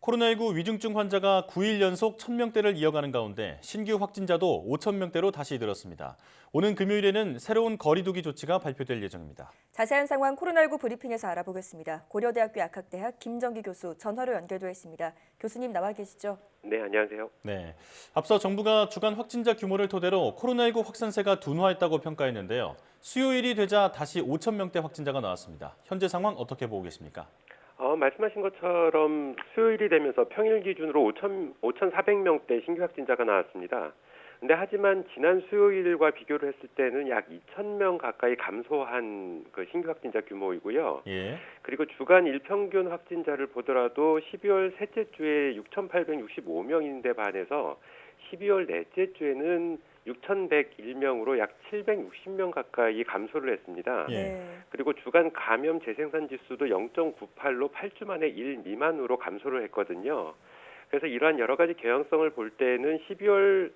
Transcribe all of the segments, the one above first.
코로나19 위중증 환자가 9일 연속 1,000명대를 이어가는 가운데 신규 확진자도 5,000명대로 다시 늘었습니다. 오는 금요일에는 새로운 거리두기 조치가 발표될 예정입니다. 자세한 상황 코로나19 브리핑에서 알아보겠습니다. 고려대학교 약학대학 김정기 교수 전화로 연결돼 있습니다. 교수님 나와 계시죠? 네, 안녕하세요. 네, 앞서 정부가 주간 확진자 규모를 토대로 코로나19 확산세가 둔화했다고 평가했는데요. 수요일이 되자 다시 5,000명대 확진자가 나왔습니다. 현재 상황 어떻게 보고 계십니까? 말씀하신 것처럼 수요일이 되면서 평일 기준으로 5,400명대 신규 확진자가 나왔습니다. 근데 하지만 지난 수요일과 비교를 했을 때는 약 2,000명 가까이 감소한 그 신규 확진자 규모이고요. 예. 그리고 주간 일평균 확진자를 보더라도 12월 셋째 주에 6,865명인데 반해서 12월 넷째 주에는 6,101명으로 약 760명 가까이 감소를 했습니다. 예. 그리고 주간 감염 재생산 지수도 0.98로 8주 만에 1 미만으로 감소를 했거든요. 그래서 이러한 여러 가지 경향성을 볼 때는 12월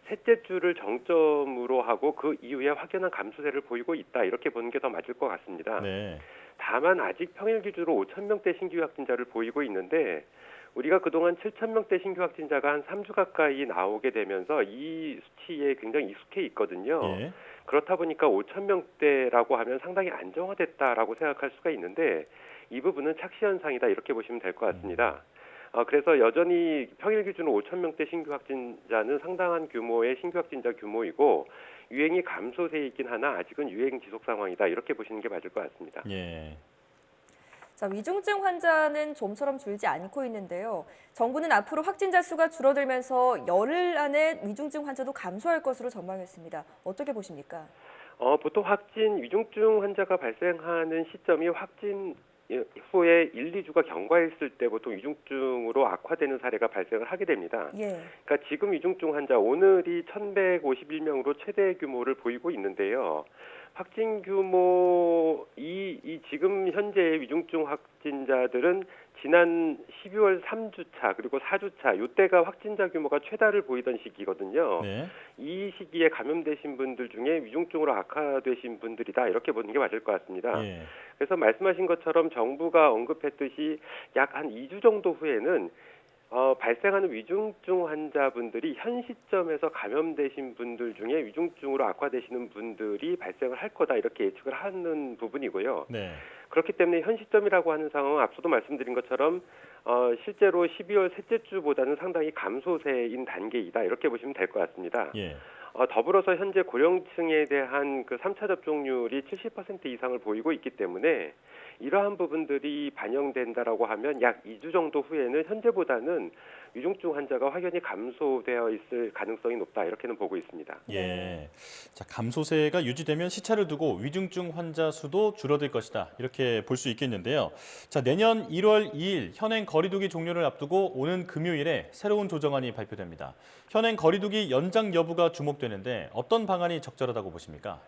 셋째 주를 정점으로 하고 그 이후에 확연한 감소세를 보이고 있다. 이렇게 보는 게 더 맞을 것 같습니다. 네. 다만 아직 평일 기준으로 5,000명대 신규 확진자를 보이고 있는데 우리가 그동안 7,000명대 신규 확진자가 한 3주 가까이 나오게 되면서 이 수치에 굉장히 익숙해 있거든요. 예. 그렇다 보니까 5,000명대라고 하면 상당히 안정화됐다라고 생각할 수가 있는데 이 부분은 착시 현상이다 이렇게 보시면 될 것 같습니다. 그래서 여전히 평일 기준으로 5,000명대 신규 확진자는 상당한 규모의 신규 확진자 규모이고 유행이 감소세이긴 하나 아직은 유행 지속 상황이다 이렇게 보시는 게 맞을 것 같습니다. 예. 자, 위중증 환자는 좀처럼 줄지 않고 있는데요. 정부는 앞으로 확진자 수가 줄어들면서 열흘 안에 위중증 환자도 감소할 것으로 전망했습니다. 어떻게 보십니까? 보통 위중증 환자가 발생하는 시점이 확진 후에 1, 2주가 경과했을 때 보통 위중증으로 악화되는 사례가 발생을 하게 됩니다. 예. 그러니까 지금 위중증 환자 오늘이 1,151명으로 최대 규모를 보이고 있는데요. 확진 규모 이 지금 현재의 위중증 확진자들은 지난 12월 3주차 그리고 4주차 이때가 확진자 규모가 최다를 보이던 시기거든요. 네. 이 시기에 감염되신 분들 중에 위중증으로 악화되신 분들이다 이렇게 보는 게 맞을 것 같습니다. 예. 그래서 말씀하신 것처럼 정부가 언급했듯이 약 한 2주 정도 후에는 발생하는 위중증 환자분들이 현 시점에서 감염되신 분들 중에 위중증으로 악화되시는 분들이 발생을 할 거다 이렇게 예측을 하는 부분이고요. 네. 그렇기 때문에 현 시점이라고 하는 상황은 앞서도 말씀드린 것처럼 실제로 12월 셋째 주보다는 상당히 감소세인 단계이다 이렇게 보시면 될 것 같습니다. 예. 더불어서 현재 고령층에 대한 그 3차 접종률이 70% 이상을 보이고 있기 때문에 이러한 부분들이 반영된다라고 하면 약 2주 정도 후에는 현재보다는 위중증 환자가 확연히 감소되어 있을 가능성이 높다 이렇게는 보고 있습니다. 예. 자, 감소세가 유지되면 시차를 두고 위중증 환자 수도 줄어들 것이다. 이렇게 볼 수 있겠는데요. 자, 내년 1월 2일 현행 거리두기 종료를 앞두고 오는 금요일에 새로운 조정안이 발표됩니다. 현행 거리두기 연장 여부가 주목되는데 어떤 방안이 적절하다고 보십니까?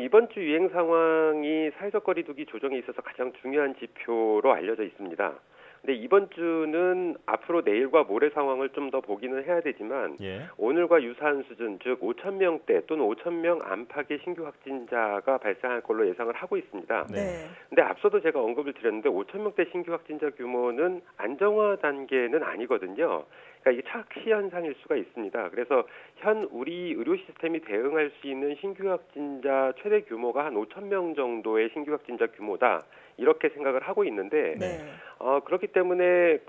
이번 주 유행 상황이 사회적 거리두기 조정에 있어서 가장 중요한 지표로 알려져 있습니다. 근데 이번 주는 앞으로 내일과 모레 상황을 좀 더 보기는 해야 되지만 예. 오늘과 유사한 수준, 즉 5,000명대 또는 5,000명 안팎의 신규 확진자가 발생할 걸로 예상을 하고 있습니다. 네. 근데 앞서도 제가 언급을 드렸는데 5,000명대 신규 확진자 규모는 안정화 단계는 아니거든요. 그러니까 이게 착시 현상일 수가 있습니다. 그래서 현 우리 의료 시스템이 대응할 수 있는 신규 확진자 최대 규모가 한 5,000명 정도의 신규 확진자 규모다. 이렇게 생각을 하고 있는데 네. 그렇기 때문에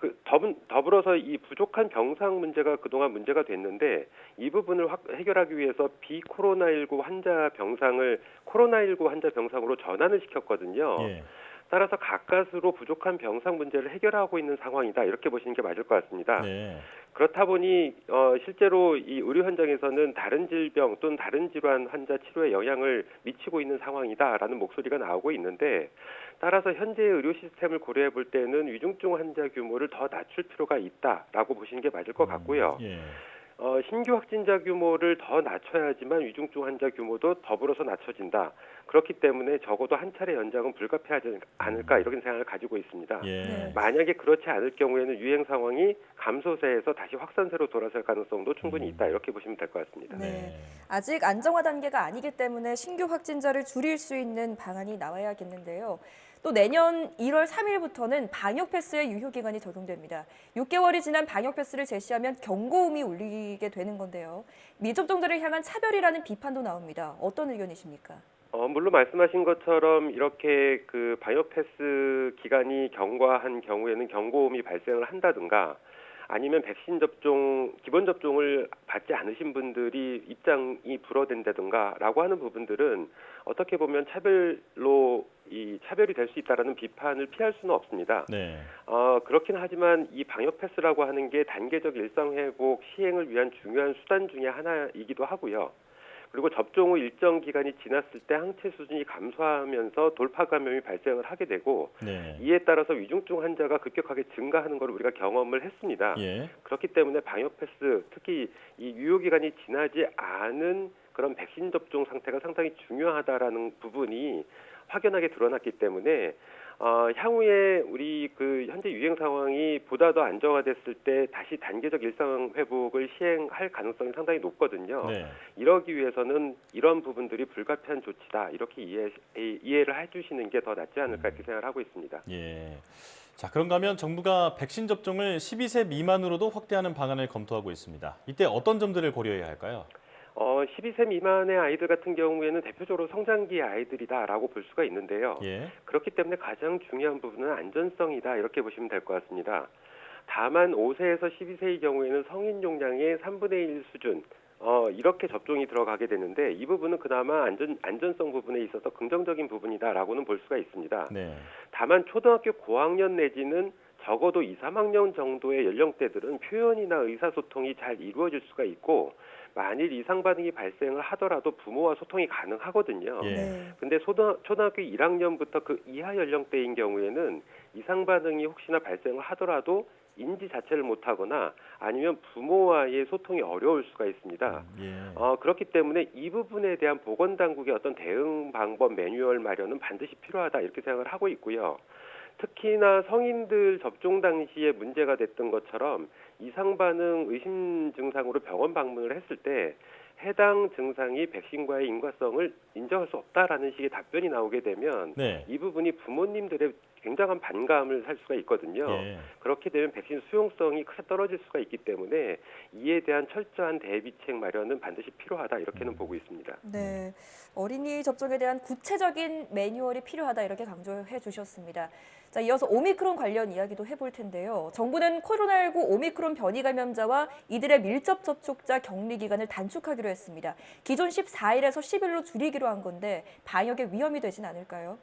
더불어서 이 부족한 병상 문제가 그동안 문제가 됐는데 이 부분을 해결하기 위해서 비코로나19 환자 병상을 코로나19 환자 병상으로 전환을 시켰거든요. 예. 따라서 가까스로 부족한 병상 문제를 해결하고 있는 상황이다 이렇게 보시는 게 맞을 것 같습니다. 네. 그렇다 보니 실제로 이 의료 현장에서는 다른 질병 또는 다른 질환 환자 치료에 영향을 미치고 있는 상황이다라는 목소리가 나오고 있는데 따라서 현재의 의료 시스템을 고려해 볼 때는 위중증 환자 규모를 더 낮출 필요가 있다라고 보시는 게 맞을 것 같고요. 예. 신규 확진자 규모를 더 낮춰야지만 위중증 환자 규모도 더불어서 낮춰진다. 그렇기 때문에 적어도 한 차례 연장은 불가피하지 않을까 이런 생각을 가지고 있습니다. 예. 네. 만약에 그렇지 않을 경우에는 유행 상황이 감소세에서 다시 확산세로 돌아설 가능성도 충분히 있다. 이렇게 보시면 될 것 같습니다. 네. 아직 안정화 단계가 아니기 때문에 신규 확진자를 줄일 수 있는 방안이 나와야겠는데요. 또 내년 1월 3일부터는 방역 패스의 유효 기간이 적용됩니다. 6개월이 지난 방역 패스를 제시하면 경고음이 울리게 되는 건데요. 미접종자를 향한 차별이라는 비판도 나옵니다. 어떤 의견이십니까? 물론 말씀하신 것처럼 이렇게 그 방역 패스 기간이 경과한 경우에는 경고음이 발생을 한다든가 아니면 백신 접종, 기본 접종을 받지 않으신 분들이 입장이 불어된다든가라고 하는 부분들은 어떻게 보면 차별이 될 수 있다라는 비판을 피할 수는 없습니다. 네. 그렇긴 하지만 이 방역 패스라고 하는 게 단계적 일상 회복 시행을 위한 중요한 수단 중에 하나이기도 하고요. 그리고 접종 후 일정 기간이 지났을 때 항체 수준이 감소하면서 돌파 감염이 발생을 하게 되고 네. 이에 따라서 위중증 환자가 급격하게 증가하는 걸 우리가 경험을 했습니다. 예. 그렇기 때문에 방역 패스, 특히 이 유효 기간이 지나지 않은 그런 백신 접종 상태가 상당히 중요하다라는 부분이 확연하게 드러났기 때문에 향후에 우리 그 현재 유행 상황이 보다 더 안정화됐을 때 다시 단계적 일상 회복을 시행할 가능성이 상당히 높거든요. 네. 이러기 위해서는 이런 부분들이 불가피한 조치다 이렇게 이해를 해주시는 게 더 낫지 않을까 이렇게 생각을 하고 있습니다. 예. 자, 그런가 하면 정부가 백신 접종을 12세 미만으로도 확대하는 방안을 검토하고 있습니다. 이때 어떤 점들을 고려해야 할까요? 12세 미만의 아이들 같은 경우에는 대표적으로 성장기 아이들이다라고 볼 수가 있는데요. 예. 그렇기 때문에 가장 중요한 부분은 안전성이다 이렇게 보시면 될 것 같습니다. 다만 5세에서 12세의 경우에는 성인 용량의 3분의 1 수준 이렇게 접종이 들어가게 되는데 이 부분은 그나마 안전성 부분에 있어서 긍정적인 부분이다라고는 볼 수가 있습니다. 네. 다만 초등학교 고학년 내지는 적어도 2, 3학년 정도의 연령대들은 표현이나 의사소통이 잘 이루어질 수가 있고 만일 이상 반응이 발생을 하더라도 부모와 소통이 가능하거든요. 예. 네. 근데 초등학교 1학년부터 그 이하 연령대인 경우에는 이상 반응이 혹시나 발생을 하더라도 인지 자체를 못하거나 아니면 부모와의 소통이 어려울 수가 있습니다. 예. 그렇기 때문에 이 부분에 대한 보건당국의 어떤 대응 방법 매뉴얼 마련은 반드시 필요하다 이렇게 생각을 하고 있고요. 특히나 성인들 접종 당시에 문제가 됐던 것처럼 이상 반응 의심 증상으로 병원 방문을 했을 때 해당 증상이 백신과의 인과성을 인정할 수 없다라는 식의 답변이 나오게 되면 네. 이 부분이 부모님들의 굉장한 반감을 살 수가 있거든요. 예. 그렇게 되면 백신 수용성이 크게 떨어질 수가 있기 때문에 이에 대한 철저한 대비책 마련은 반드시 필요하다 이렇게는 보고 있습니다. 네, 어린이 접종에 대한 구체적인 매뉴얼이 필요하다 이렇게 강조해 주셨습니다. 자, 이어서 오미크론 관련 이야기도 해볼 텐데요. 정부는 코로나19 오미크론 변이 감염자와 이들의 밀접 접촉자 격리 기간을 단축하기로 했습니다. 기존 14일에서 10일로 줄이기로 한 건데 방역에 위험이 되진 않을까요?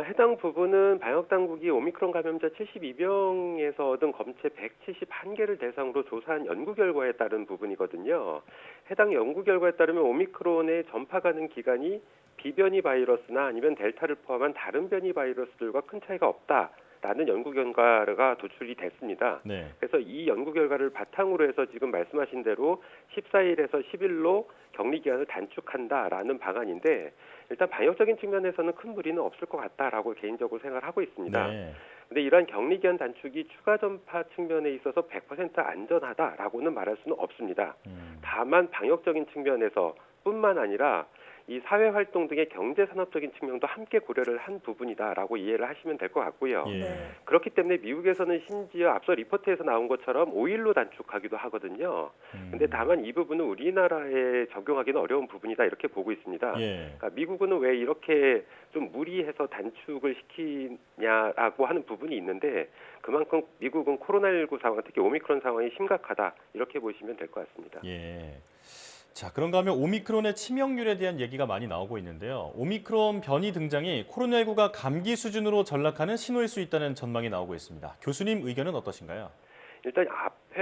해당 부분은 방역당국이 오미크론 감염자 72명에서 얻은 검체 171개를 대상으로 조사한 연구 결과에 따른 부분이거든요. 해당 연구 결과에 따르면 오미크론의 전파 가능 기간이 비변이 바이러스나 아니면 델타를 포함한 다른 변이 바이러스들과 큰 차이가 없다라는 연구 결과가 도출이 됐습니다. 네. 그래서 이 연구 결과를 바탕으로 해서 지금 말씀하신 대로 14일에서 10일로 격리 기간을 단축한다라는 방안인데 일단 방역적인 측면에서는 큰 무리는 없을 것 같다라고 개인적으로 생각을 하고 있습니다. 네. 근데 이러한 격리 기간 단축이 추가 전파 측면에 있어서 100% 안전하다라고는 말할 수는 없습니다. 다만 방역적인 측면에서 뿐만 아니라 이 사회활동 등의 경제산업적인 측면도 함께 고려를 한 부분이다라고 이해를 하시면 될 것 같고요. 예. 네. 그렇기 때문에 미국에서는 심지어 앞서 리포트에서 나온 것처럼 5일로 단축하기도 하거든요. 근데 다만 이 부분은 우리나라에 적용하기는 어려운 부분이다 이렇게 보고 있습니다. 예. 그러니까 미국은 왜 이렇게 좀 무리해서 단축을 시키냐라고 하는 부분이 있는데 그만큼 미국은 코로나19 상황, 특히 오미크론 상황이 심각하다 이렇게 보시면 될 것 같습니다. 예. 자, 그런가 하면 오미크론의 치명률에 대한 얘기가 많이 나오고 있는데요. 오미크론 변이 등장이 코로나19가 감기 수준으로 전락하는 신호일 수 있다는 전망이 나오고 있습니다. 교수님 의견은 어떠신가요? 일단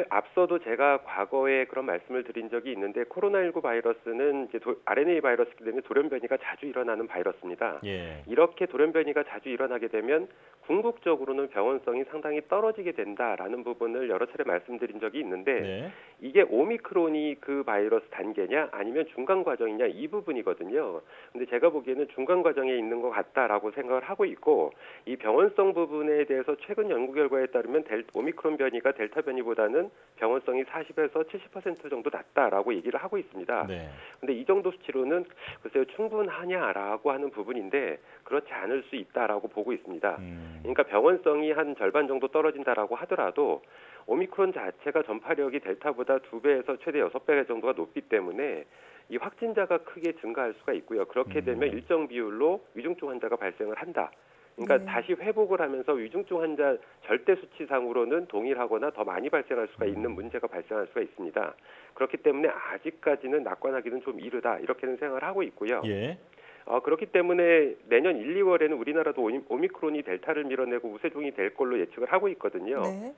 앞서도 제가 과거에 그런 말씀을 드린 적이 있는데 코로나19 바이러스는 이제 RNA 바이러스이기 때문에 돌연변이가 자주 일어나는 바이러스입니다. 예. 이렇게 돌연변이가 자주 일어나게 되면 궁극적으로는 병원성이 상당히 떨어지게 된다라는 부분을 여러 차례 말씀드린 적이 있는데 네. 이게 오미크론이 그 바이러스 단계냐 아니면 중간 과정이냐 이 부분이거든요. 근데 제가 보기에는 중간 과정에 있는 것 같다라고 생각을 하고 있고 이 병원성 부분에 대해서 최근 연구 결과에 따르면 오미크론 변이가 델타 델타 변이보다는 병원성이 40에서 70% 정도 낮다라고 얘기를 하고 있습니다. 네. 근데 이 정도 수치로는 글쎄요 충분하냐라고 하는 부분인데 그렇지 않을 수 있다라고 보고 있습니다. 그러니까 병원성이 한 절반 정도 떨어진다라고 하더라도 오미크론 자체가 전파력이 델타보다 2배에서 최대 6배 정도가 높기 때문에 이 확진자가 크게 증가할 수가 있고요. 그렇게 되면 일정 비율로 위중증 환자가 발생을 한다. 그러니까 다시 회복을 하면서 위중증 환자 절대 수치상으로는 동일하거나 더 많이 발생할 수가 있는 문제가 발생할 수가 있습니다. 그렇기 때문에 아직까지는 낙관하기는 좀 이르다 이렇게는 생각을 하고 있고요. 예. 그렇기 때문에 내년 1, 2월에는 우리나라도 오미크론이 델타를 밀어내고 우세종이 될 걸로 예측을 하고 있거든요. 네.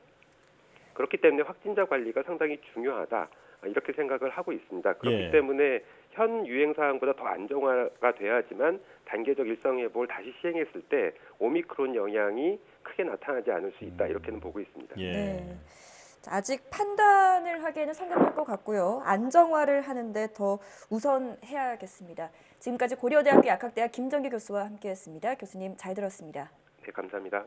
그렇기 때문에 확진자 관리가 상당히 중요하다 이렇게 생각을 하고 있습니다. 그렇기 예. 때문에 현 유행 사항보다 더 안정화가 돼야지만 단계적 일상 회복을 다시 시행했을 때 오미크론 영향이 크게 나타나지 않을 수 있다 이렇게는 보고 있습니다. 예. 네. 자, 아직 판단을 하기에는 성급할 것 같고요. 안정화를 하는데 더 우선해야겠습니다. 지금까지 고려대학교 약학대학 김정기 교수와 함께했습니다. 교수님 잘 들었습니다. 네, 감사합니다.